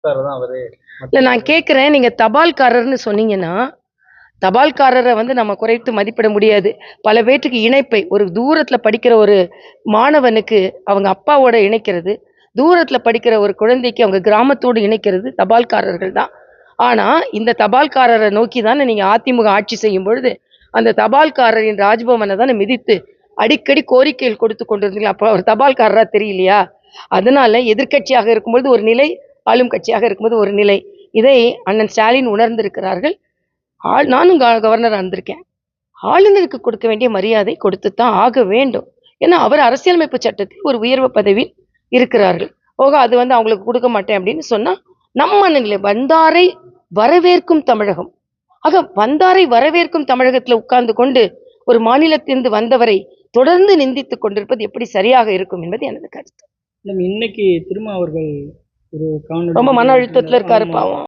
தான் அவரு. இல்ல நான் கேட்கிறேன், நீங்க தபால்காரர்ன்னு சொன்னீங்கன்னா, தபால்காரர வந்து நம்ம குறைத்து மதிப்பிட முடியாது. பல பேற்றுக்கு இணைப்பை ஒரு தூரத்தில படிக்கிற ஒரு மாணவனுக்கு அவங்க அப்பாவோட இணைக்கிறது, தூரத்தில படிக்கிற ஒரு குழந்தைக்கு அவங்க கிராமத்தோடு இணைக்கிறது தபால்காரர்கள் தான். ஆனா, இந்த தபால்காரர நோக்கி தானே நீங்க அதிமுக ஆட்சி செய்யும் பொழுது, அந்த தபால்காரரின் ராஜ்பவன தானே மிதித்து, அடிக்கடி கோரிக்கைகள் கொடுத்து கொண்டிருந்தீங்க. அப்ப அவர் தபால்காரரா தெரியலையா? அதனால எதிர்க்கட்சியாக இருக்கும்பொழுது ஒரு நிலை, ஆளும் கட்சியாக இருக்கும்போது ஒரு நிலை. இதை அண்ணன் ஸ்டாலின் உணர்ந்திருக்கிறார்கள். நானும் கவர்னரா இருந்திருக்கேன். ஆளுநருக்கு கொடுக்க வேண்டிய மரியாதை கொடுத்துத்தான் ஆக வேண்டும். ஏன்னா, அவர் அரசியலமைப்பு சட்டத்தில் ஒரு உயர்வு பதவியில் இருக்கிறார்கள். அது வந்து அவங்களுக்கு கொடுக்க மாட்டேன் அப்படின்னு சொன்னா, நம்ம நிலை வந்தாரை வரவேற்கும் தமிழகம். வந்தாரை வரவேற்கும் தமிழகத்துல உட்கார்ந்து கொண்டு, ஒரு மாநிலத்திலிருந்து வந்தவரை தொடர்ந்து நிந்தித்துக் கொண்டிருப்பது எப்படி சரியாக இருக்கும் என்பது எனது கருத்து. இன்னைக்கு திரும்ப அவர்கள் ஒரு ரொம்ப மன அழுத்தத்துல இருக்காரு பாவம்.